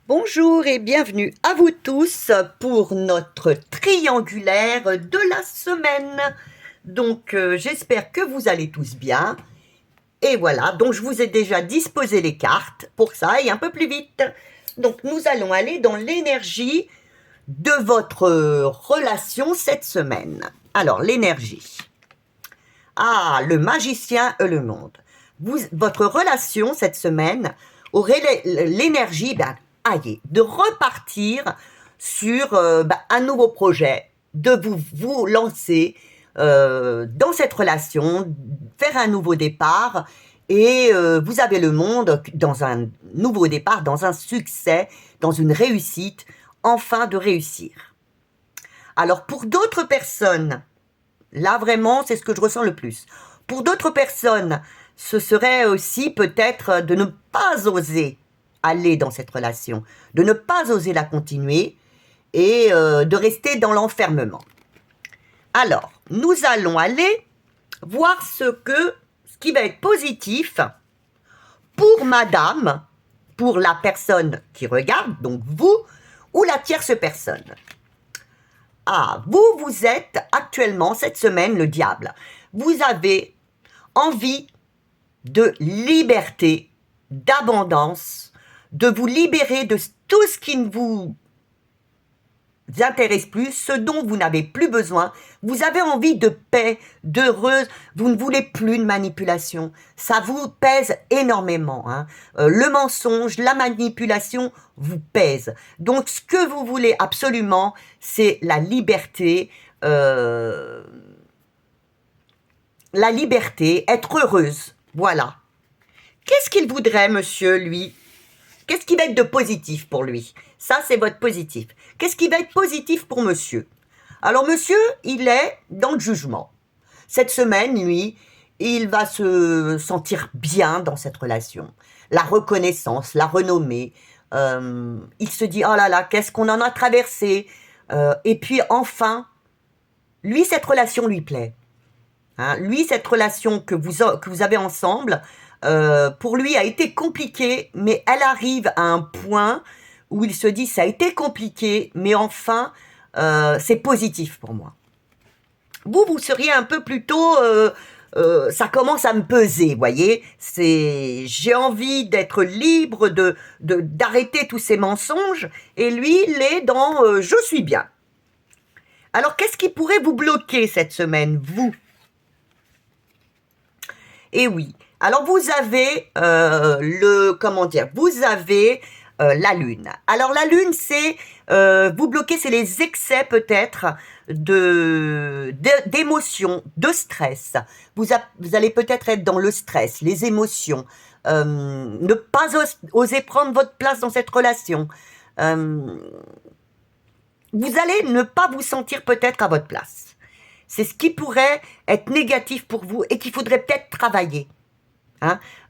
Bonjour et bienvenue à vous tous pour notre triangulaire de la semaine. Donc j'espère que vous allez tous bien. Et voilà, donc je vous ai déjà disposé les cartes pour ça et un peu plus vite. Donc nous allons aller dans l'énergie de votre relation cette semaine. Alors l'énergie. Ah, le magicien et le monde. Votre relation cette semaine aurait l'énergie de repartir sur un nouveau projet, de vous lancer dans cette relation, faire un nouveau départ, et vous avez le monde dans un nouveau départ, dans un succès, dans une réussite, enfin de réussir. Alors pour d'autres personnes, là, vraiment, c'est ce que je ressens le plus. Pour d'autres personnes, ce serait aussi peut-être de ne pas oser aller dans cette relation, de ne pas oser la continuer et de rester dans l'enfermement. Alors, nous allons aller voir ce qui va être positif pour madame, pour la personne qui regarde, donc vous, ou la tierce personne. Ah, vous êtes actuellement, cette semaine, le diable. Vous avez envie de liberté, d'abondance, de vous libérer de tout ce qui ne vous intéresse plus, ce dont vous n'avez plus besoin. Vous avez envie de paix, d'heureuse, vous ne voulez plus de manipulation. Ça vous pèse énormément. Le mensonge, la manipulation vous pèse. Donc ce que vous voulez absolument, c'est la liberté, être heureuse. Voilà. Qu'est-ce qu'il voudrait, monsieur, lui? Qu'est-ce qui va être de positif pour lui? Ça, c'est votre positif. Qu'est-ce qui va être positif pour monsieur? Alors, monsieur, il est dans le jugement. Cette semaine, lui, il va se sentir bien dans cette relation. La reconnaissance, la renommée. Il se dit, oh là là, qu'est-ce qu'on en a traversé. Et puis, enfin, lui, cette relation lui plaît. Lui, cette relation que vous avez ensemble, pour lui a été compliquée, mais elle arrive à un point où il se dit ça a été compliqué, mais enfin c'est positif pour moi. Vous seriez un peu plutôt ça commence à me peser, voyez. J'ai envie d'être libre, d'arrêter tous ces mensonges, et lui il est dans je suis bien. Alors qu'est-ce qui pourrait vous bloquer cette semaine, vous? Eh oui. Alors vous avez vous avez la lune. Alors la lune, c'est vous bloquez, c'est les excès peut-être d'émotions, de stress. Vous allez peut-être être dans le stress, les émotions, ne pas oser prendre votre place dans cette relation. Vous allez ne pas vous sentir peut-être à votre place. C'est ce qui pourrait être négatif pour vous et qu'il faudrait peut-être travailler.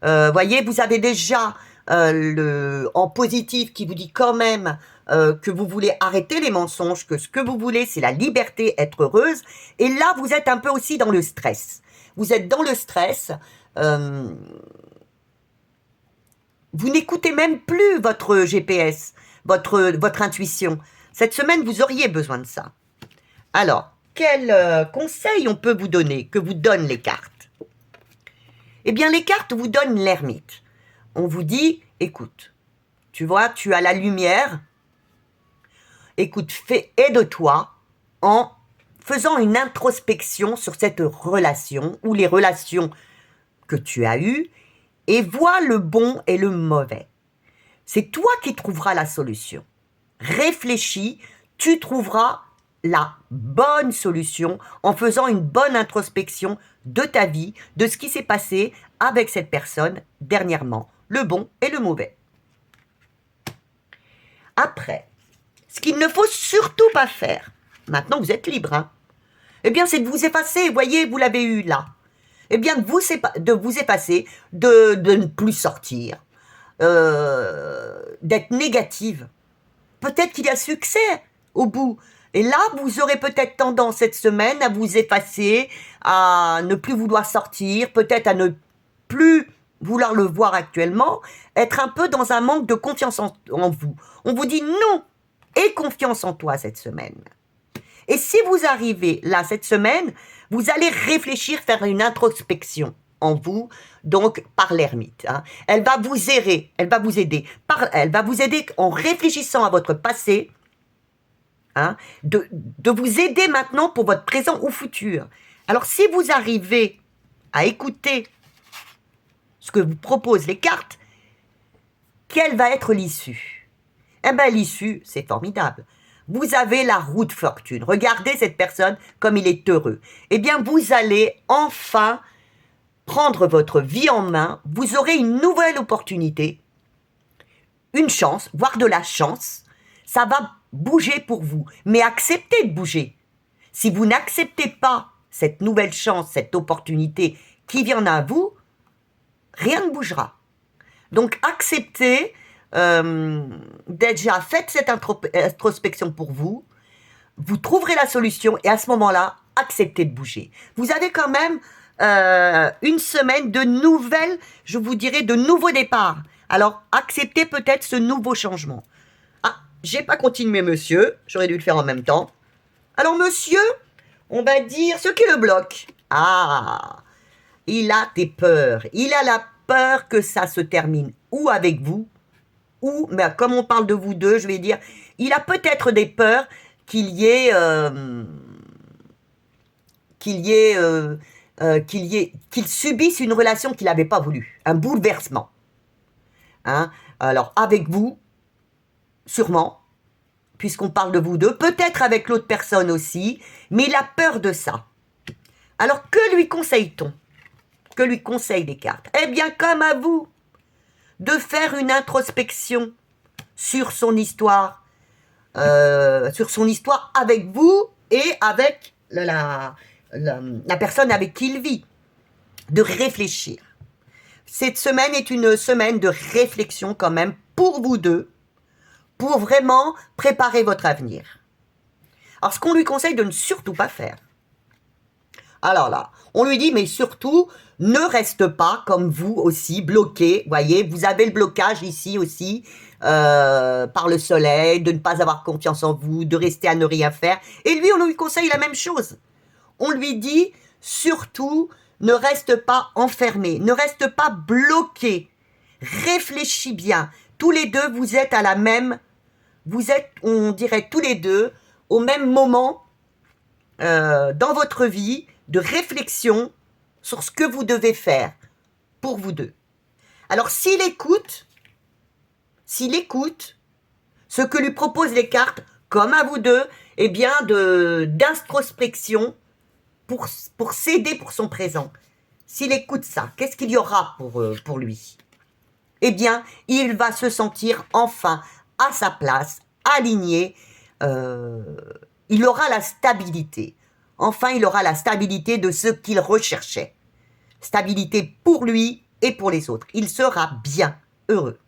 Voyez, vous avez déjà en positif qui vous dit quand même que vous voulez arrêter les mensonges, que ce que vous voulez, c'est la liberté, être heureuse. Et là, vous êtes un peu aussi dans le stress. Vous êtes dans le stress. Vous n'écoutez même plus votre GPS, votre intuition. Cette semaine, vous auriez besoin de ça. Alors, quel conseil on peut vous donner, que vous donnent les cartes? Eh bien, les cartes vous donnent l'ermite. On vous dit, écoute, tu vois, tu as la lumière. Écoute, aide-toi en faisant une introspection sur cette relation ou les relations que tu as eues et vois le bon et le mauvais. C'est toi qui trouveras la solution. Réfléchis, tu trouveras la bonne solution en faisant une bonne introspection de ta vie, de ce qui s'est passé avec cette personne dernièrement, le bon et le mauvais. Après, ce qu'il ne faut surtout pas faire, maintenant vous êtes libre, eh bien c'est de vous effacer, voyez, vous l'avez eu là. Eh bien de vous effacer, de ne plus sortir, d'être négative. Peut-être qu'il y a succès au bout. Et là, vous aurez peut-être tendance cette semaine à vous effacer, à ne plus vouloir sortir, peut-être à ne plus vouloir le voir actuellement, être un peu dans un manque de confiance en vous. On vous dit non, aie confiance en toi cette semaine. Et si vous arrivez là cette semaine, vous allez réfléchir, faire une introspection en vous, donc par l'ermite. Hein. Elle va vous aider, elle va vous aider. Elle va vous aider en réfléchissant à votre passé, hein, de vous aider maintenant pour votre présent ou futur. Alors si vous arrivez à écouter ce que vous proposent les cartes, quelle va être l'issue? Eh bien l'issue, c'est formidable. Vous avez la roue de fortune. Regardez cette personne comme il est heureux. Eh bien, vous allez enfin prendre votre vie en main. Vous aurez une nouvelle opportunité, une chance, voire de la chance. Ça va bouger pour vous. Mais acceptez de bouger. Si vous n'acceptez pas cette nouvelle chance, cette opportunité qui vient à vous, rien ne bougera. Donc, acceptez... déjà faites cette introspection pour vous, vous trouverez la solution et à ce moment-là, acceptez de bouger. Vous avez quand même une semaine de nouvelles, je vous dirais, de nouveaux départs. Alors, acceptez peut-être ce nouveau changement. Ah, j'ai pas continué, monsieur. J'aurais dû le faire en même temps. Alors, monsieur, on va dire ce qui le bloque. Ah, il a des peurs. Il a la peur que ça se termine ou avec vous, ou, mais comme on parle de vous deux, je vais dire, il a peut-être des peurs qu'il y ait, qu'il subisse une relation qu'il n'avait pas voulu, un bouleversement. Hein? Alors, avec vous, sûrement, puisqu'on parle de vous deux, peut-être avec l'autre personne aussi, mais il a peur de ça. Alors, que lui conseille-t-on? Que lui conseillent les cartes? Eh bien, comme à vous, de faire une introspection sur son histoire avec vous et avec la personne avec qui il vit, de réfléchir. Cette semaine est une semaine de réflexion quand même pour vous deux, pour vraiment préparer votre avenir. Alors, ce qu'on lui conseille de ne surtout pas faire. Alors là, on lui dit, mais surtout, ne reste pas comme vous aussi, bloqué. Voyez, vous avez le blocage ici aussi, par le soleil, de ne pas avoir confiance en vous, de rester à ne rien faire. Et lui, on lui conseille la même chose. On lui dit, surtout, ne reste pas enfermé, ne reste pas bloqué. Réfléchis bien. Tous les deux, vous êtes à la même... Vous êtes, on dirait, tous les deux, au même moment dans votre vie, de réflexion sur ce que vous devez faire pour vous deux. Alors, s'il écoute ce que lui proposent les cartes, comme à vous deux, eh bien, d'introspection pour s'aider pour son présent. S'il écoute ça, qu'est-ce qu'il y aura pour lui? Eh bien, il va se sentir enfin à sa place, aligné. Il aura la stabilité. Enfin, il aura la stabilité de ce qu'il recherchait. Stabilité pour lui et pour les autres. Il sera bien heureux.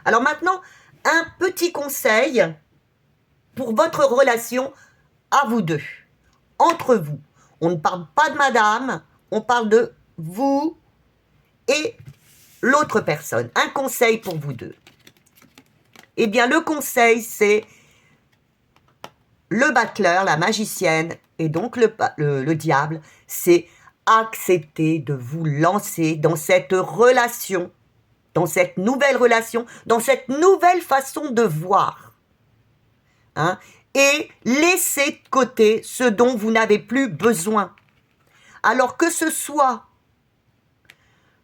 Alors maintenant, un petit conseil pour votre relation à vous deux, entre vous. On ne parle pas de madame, on parle de vous et l'autre personne. Un conseil pour vous deux. Eh bien, le conseil, c'est le battleur, la magicienne, et donc le diable, c'est accepter de vous lancer dans cette relation, dans cette nouvelle relation, dans cette nouvelle façon de voir. Hein, et laisser de côté ce dont vous n'avez plus besoin. Alors que ce soit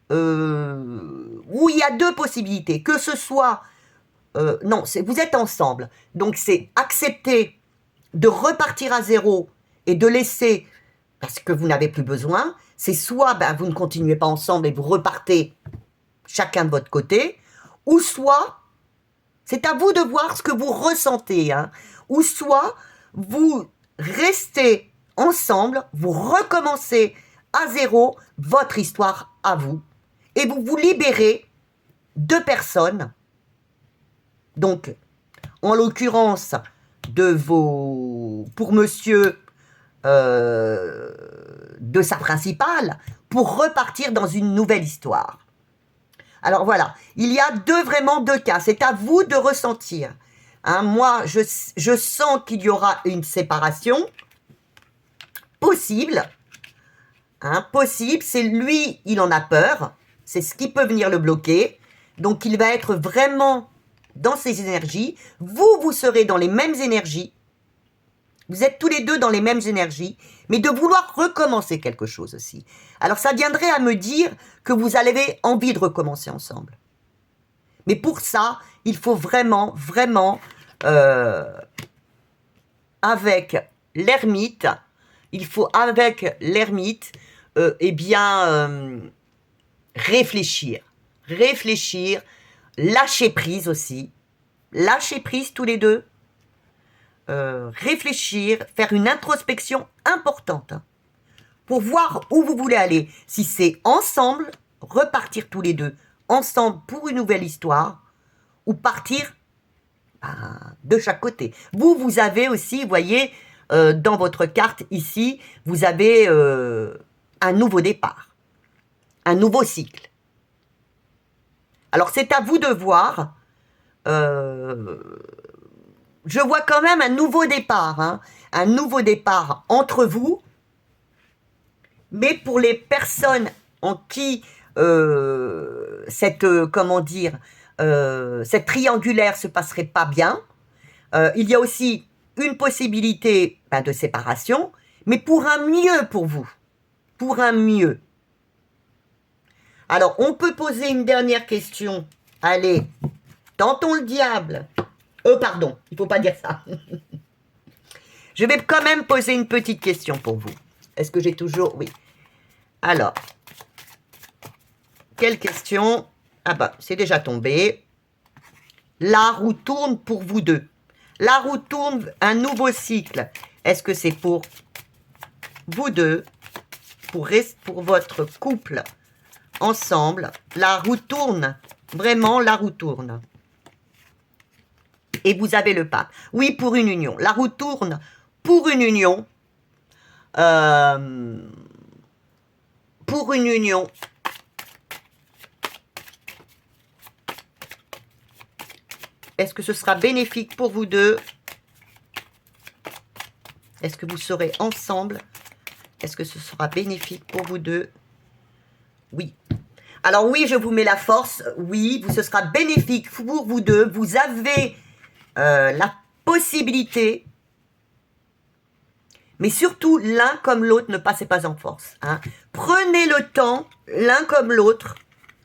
où il y a deux possibilités, que ce soit non, vous êtes ensemble, donc c'est accepter de repartir à zéro et de laisser parce que vous n'avez plus besoin. C'est soit vous ne continuez pas ensemble et vous repartez chacun de votre côté, ou soit c'est à vous de voir ce que vous ressentez, hein, ou soit vous restez ensemble, vous recommencez à zéro votre histoire à vous et vous vous libérez de personnes. Donc, en l'occurrence, pour monsieur, de sa principale, pour repartir dans une nouvelle histoire. Alors voilà, il y a vraiment deux cas. C'est à vous de ressentir. Hein, moi, je sens qu'il y aura une séparation possible. Hein, possible, c'est lui, il en a peur. C'est ce qui peut venir le bloquer. Donc, il va être vraiment dans ses énergies. Vous, vous serez dans les mêmes énergies. Vous êtes tous les deux dans les mêmes énergies, mais de vouloir recommencer quelque chose aussi. Alors, ça viendrait à me dire que vous avez envie de recommencer ensemble. Mais pour ça, il faut vraiment, vraiment, avec l'ermite, eh bien, réfléchir, lâcher prise aussi, lâcher prise tous les deux, réfléchir, faire une introspection importante pour voir où vous voulez aller. Si c'est ensemble, repartir tous les deux ensemble pour une nouvelle histoire, ou partir de chaque côté. Vous avez aussi, vous voyez, dans votre carte ici, vous avez un nouveau départ, un nouveau cycle. Alors c'est à vous de voir. Je vois quand même un nouveau départ, hein, un nouveau départ entre vous, mais pour les personnes en qui comment dire, cette triangulaire se passerait pas bien, il y a aussi une possibilité de séparation, mais pour un mieux pour vous, pour un mieux. Alors, on peut poser une dernière question. Allez, tentons le diable. Pardon, il ne faut pas dire ça. Je vais quand même poser une petite question pour vous. Est-ce que j'ai toujours... Oui. Alors, quelle question? Ah bah, c'est déjà tombé. La roue tourne pour vous deux. La roue tourne, un nouveau cycle. Est-ce que c'est pour vous deux, pour votre couple ensemble? La roue tourne, vraiment la roue tourne. Et vous avez le pape. Oui, pour une union. La roue tourne pour une union. Pour une union. Est-ce que ce sera bénéfique pour vous deux? Est-ce que vous serez ensemble? Est-ce que ce sera bénéfique pour vous deux? Oui. Alors oui, je vous mets la force. Oui, ce sera bénéfique pour vous deux. Vous avez la possibilité, mais surtout l'un comme l'autre, ne passez pas en force. Hein. Prenez le temps, l'un comme l'autre,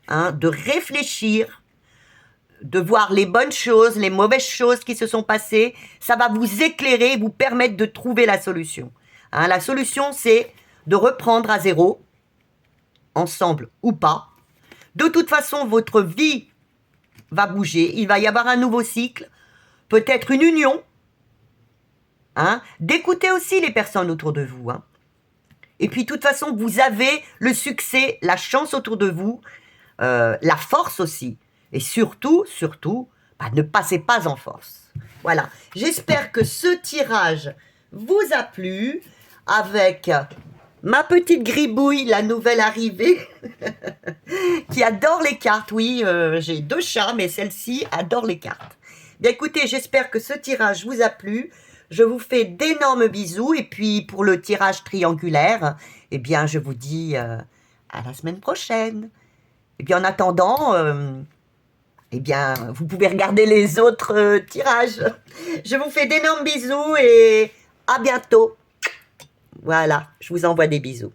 hein, de réfléchir, de voir les bonnes choses, les mauvaises choses qui se sont passées. Ça va vous éclairer, vous permettre de trouver la solution. Hein, la solution, c'est de reprendre à zéro, ensemble ou pas. De toute façon, votre vie va bouger. Il va y avoir un nouveau cycle, peut-être une union. Hein, d'écouter aussi les personnes autour de vous. Hein. Et puis, de toute façon, vous avez le succès, la chance autour de vous, la force aussi. Et surtout, ne passez pas en force. Voilà. J'espère que ce tirage vous a plu avec ma petite gribouille, la nouvelle arrivée, qui adore les cartes. Oui, j'ai 2 chats, mais celle-ci adore les cartes. Bien, écoutez, j'espère que ce tirage vous a plu. Je vous fais d'énormes bisous. Et puis, pour le tirage triangulaire, eh bien, je vous dis à la semaine prochaine. Et bien, en attendant... eh bien, vous pouvez regarder les autres tirages. Je vous fais d'énormes bisous et à bientôt. Voilà, je vous envoie des bisous.